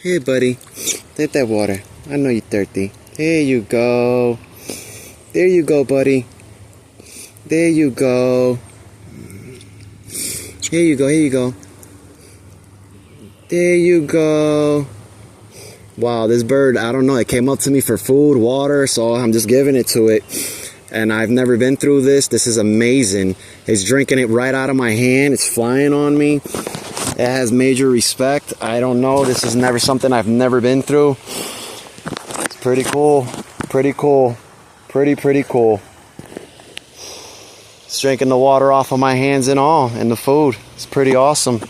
Here, buddy. Take that water. I know you're thirsty. Here you go. There you go, buddy. There you go. Here you go, here you go. There you go. Wow, this bird, I don't know, it came up to me for food, water, so I'm just giving it to it. And I've never been through this. This is amazing. It's drinking it right out of my hand. It's flying on me. It has major respect. I don't know. This is never something I've never been through. It's pretty cool. Pretty cool. Pretty cool. It's drinking the water off of my hands and all, and the food. It's pretty awesome.